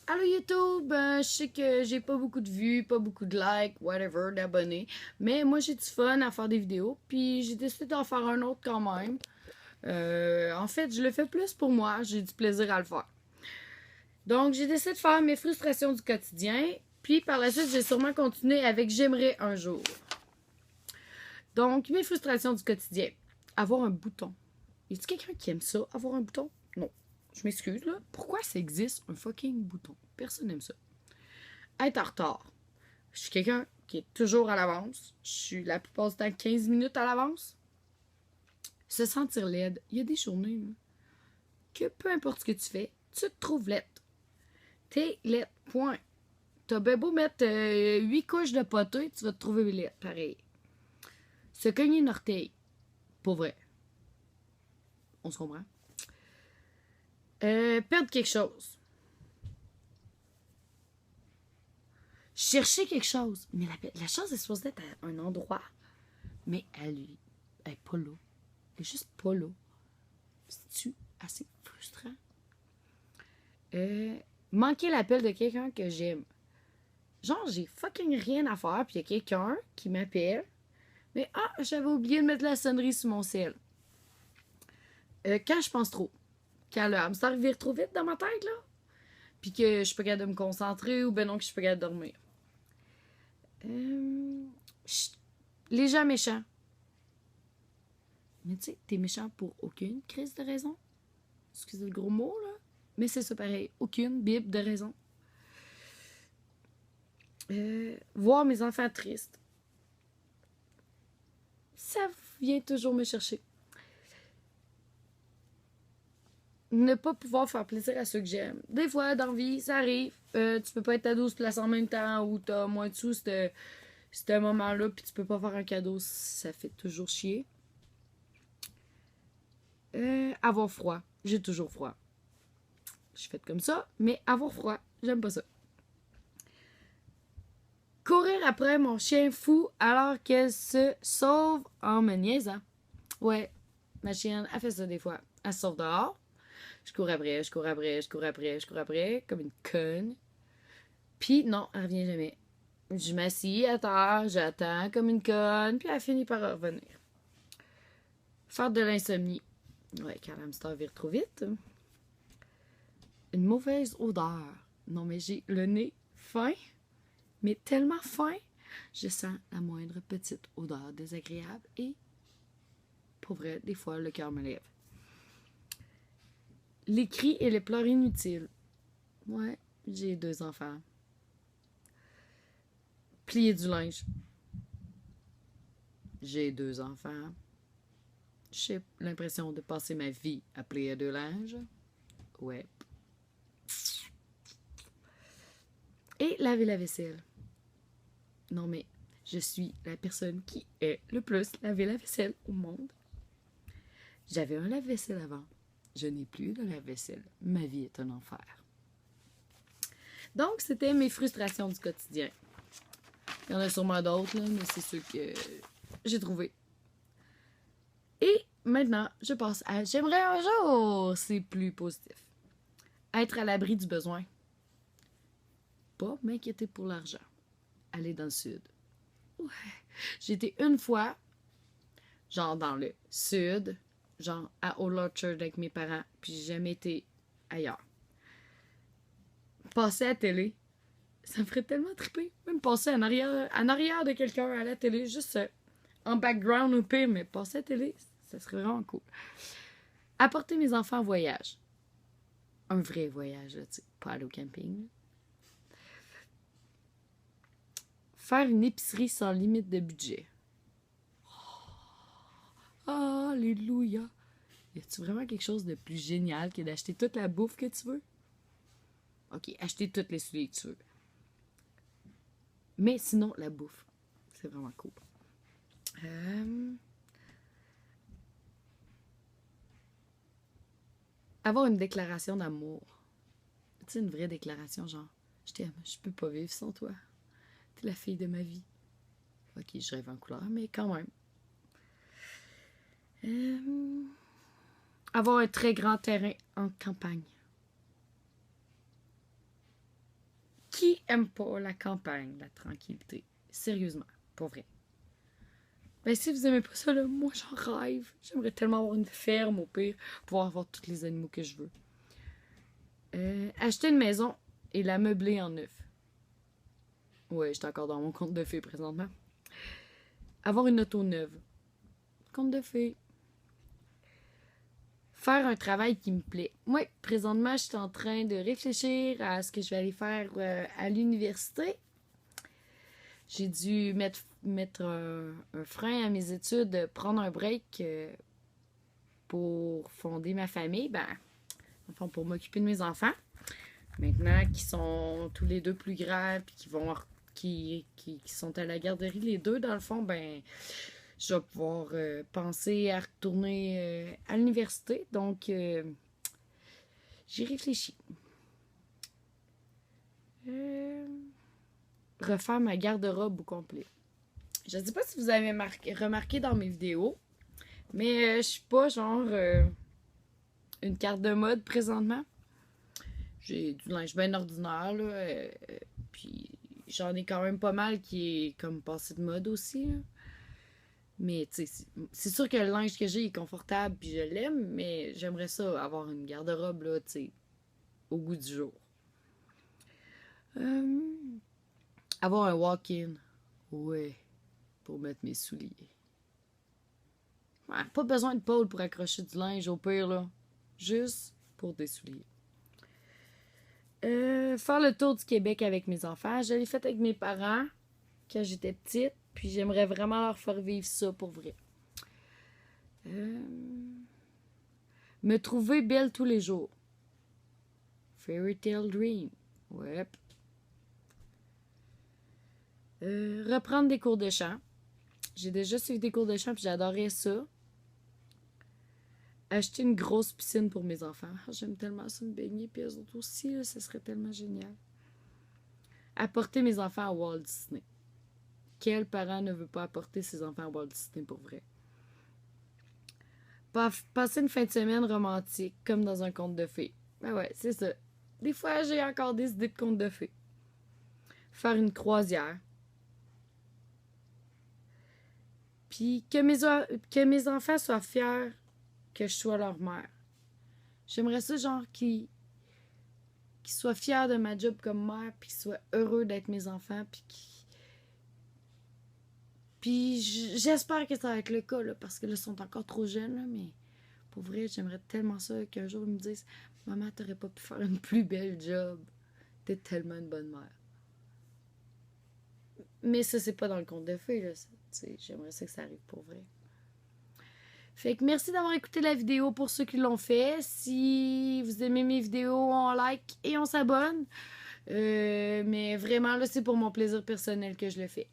Allô YouTube, je sais que j'ai pas beaucoup de vues, pas beaucoup de likes, whatever, d'abonnés, mais moi j'ai du fun à faire des vidéos, puis j'ai décidé d'en faire un autre quand même. En fait, je le fais plus pour moi, j'ai du plaisir à le faire. Donc j'ai décidé de faire mes frustrations du quotidien, puis par la suite j'ai sûrement continué avec j'aimerais un jour. Donc mes frustrations du quotidien, avoir un bouton. Y a-t-il quelqu'un qui aime ça, avoir un bouton? Non. Je m'excuse là. Pourquoi ça existe un fucking bouton? Personne n'aime ça. Être en retard. Je suis quelqu'un qui est toujours à l'avance. Je suis la plupart du temps 15 minutes à l'avance. Se sentir laide. Il y a des journées que peu importe ce que tu fais, tu te trouves laide. T'es laide. Point. T'as bien beau mettre 8 couches de poteux, tu vas te trouver laide. Pareil. Se cogner une orteil. Pour vrai. On se comprend. Perdre quelque chose. Chercher quelque chose. Mais la chose est supposée être à un endroit. Mais elle est pas là. Elle est juste pas là. C'est-tu assez frustrant? Manquer l'appel de quelqu'un que j'aime. Genre, j'ai fucking rien à faire, puis il y a quelqu'un qui m'appelle. Mais j'avais oublié de mettre la sonnerie sur mon ciel. Quand je pense trop. Quand le hamster vire trop vite dans ma tête, là. Puis que je suis pas capable de me concentrer, ou ben non, que je suis pas capable de dormir. Les gens méchants. Mais tu sais, t'es méchant pour aucune crise de raison. Excusez le gros mot, là. Mais c'est ça pareil. Aucune bible de raison. Voir mes enfants tristes. Ça vient toujours me chercher. Ne pas pouvoir faire plaisir à ceux que j'aime. Des fois, dans la vie, ça arrive. Tu peux pas être à 12 places en même temps ou t'as moins de sous ce moment-là, puis tu peux pas faire un cadeau. Ça fait toujours chier. Avoir froid. J'ai toujours froid. Je suis faite comme ça, mais avoir froid, j'aime pas ça. Courir après mon chien fou alors qu'elle se sauve en me niaisant. Ouais, ma chienne, elle fait ça des fois. Elle se sauve dehors. Je cours après, je cours après, je cours après, je cours après, comme une conne. Puis non, elle revient jamais. Je m'assis à terre, j'attends comme une conne, puis elle finit par revenir. Faire de l'insomnie. Ouais, quand l'hamster vire trop vite. Une mauvaise odeur. Non, mais j'ai le nez fin, mais tellement fin, je sens la moindre petite odeur désagréable et, pour vrai, des fois, le cœur me lève. Les cris et les pleurs inutiles. Ouais, j'ai 2 enfants. Plier du linge. J'ai 2 enfants. J'ai l'impression de passer ma vie à plier du linge. Ouais. Et laver la vaisselle. Non mais, je suis la personne qui est le plus laver la vaisselle au monde. J'avais un lave-vaisselle avant. Je n'ai plus de lave-vaisselle. Ma vie est un enfer. Donc, c'était mes frustrations du quotidien. Il y en a sûrement d'autres, là, mais c'est ceux que j'ai trouvés. Et maintenant, je passe à j'aimerais un jour. C'est plus positif. Être à l'abri du besoin. Pas m'inquiéter pour l'argent. Aller dans le sud. Ouais. J'ai été une fois, genre dans le sud, genre à Old Orchard avec mes parents, puis j'ai jamais été ailleurs. Passer à la télé, ça me ferait tellement triper. Même passer en arrière de quelqu'un à la télé, juste en background ou pire, mais passer à la télé, ça serait vraiment cool. Apporter mes enfants en voyage. Un vrai voyage, là, tu sais, pas aller au camping. Faire une épicerie sans limite de budget. Oh, alléluia! Y a-tu vraiment quelque chose de plus génial que d'acheter toute la bouffe que tu veux? Ok, acheter toutes les souliers que tu veux. Mais sinon, la bouffe. C'est vraiment cool. Avoir une déclaration d'amour. Tu sais, une vraie déclaration, genre, je t'aime, je peux pas vivre sans toi. T'es la fille de ma vie. Ok, je rêve en couleur, mais quand même. Avoir un très grand terrain en campagne. Qui aime pas la campagne, la tranquillité? Sérieusement, pour vrai. Ben, si vous aimez pas ça, là, moi, j'en rêve. J'aimerais tellement avoir une ferme, au pire, pouvoir avoir tous les animaux que je veux. Acheter une maison et la meubler en neuf. Ouais, j'étais encore dans mon conte de fées présentement. Avoir une auto neuve. Conte de fées. Faire un travail qui me plaît. Moi, présentement, je suis en train de réfléchir à ce que je vais aller faire à l'université. J'ai dû mettre un frein à mes études, prendre un break pour fonder ma famille. Ben, enfin, pour m'occuper de mes enfants. Maintenant qu'ils sont tous les deux plus grands puis qui sont à la garderie, les deux, dans le fond, ben, je vais pouvoir penser à retourner à l'université. Donc, j'y réfléchis. Refaire ma garde-robe au complet. Je ne sais pas si vous avez remarqué dans mes vidéos, mais je suis pas genre une carte de mode présentement. J'ai du linge bien ordinaire, là, puis j'en ai quand même pas mal qui est comme passé de mode aussi, là. Mais tu sais, c'est sûr que le linge que j'ai est confortable puis je l'aime, mais j'aimerais ça avoir une garde-robe, là, tu sais, au goût du jour. Avoir un walk-in. Ouais, pour mettre mes souliers. Ouais, pas besoin de pôle pour accrocher du linge, au pire, là. Juste pour des souliers. Faire le tour du Québec avec mes enfants. Je l'ai fait avec mes parents quand j'étais petite, puis j'aimerais vraiment leur faire vivre ça pour vrai. Me trouver belle tous les jours. Fairy Tale Dream. Ouais. Reprendre des cours de chant. J'ai déjà suivi des cours de chant, puis j'adorais ça. Acheter une grosse piscine pour mes enfants. J'aime tellement ça me baigner, puis eux autres aussi, là, ça serait tellement génial. Apporter mes enfants à Walt Disney. Quel parent ne veut pas apporter ses enfants à Walt Disney pour vrai? Passer une fin de semaine romantique, comme dans un conte de fées. Ben ouais, c'est ça. Des fois, j'ai encore des idées de contes de fées. Faire une croisière. Puis que mes enfants soient fiers que je sois leur mère. J'aimerais ça, genre, qu'ils soient fiers de ma job comme mère, puis qu'ils soient heureux d'être mes enfants, puis j'espère que ça va être le cas, là, parce que là, ils sont encore trop jeunes, là, mais pour vrai, j'aimerais tellement ça qu'un jour, ils me disent « Maman, t'aurais pas pu faire une plus belle job. T'es tellement une bonne mère. » Mais ça, c'est pas dans le conte de fées, là. J'aimerais ça que ça arrive pour vrai. Fait que merci d'avoir écouté la vidéo pour ceux qui l'ont fait. Si vous aimez mes vidéos, on like et on s'abonne. Mais vraiment, là, c'est pour mon plaisir personnel que je le fais.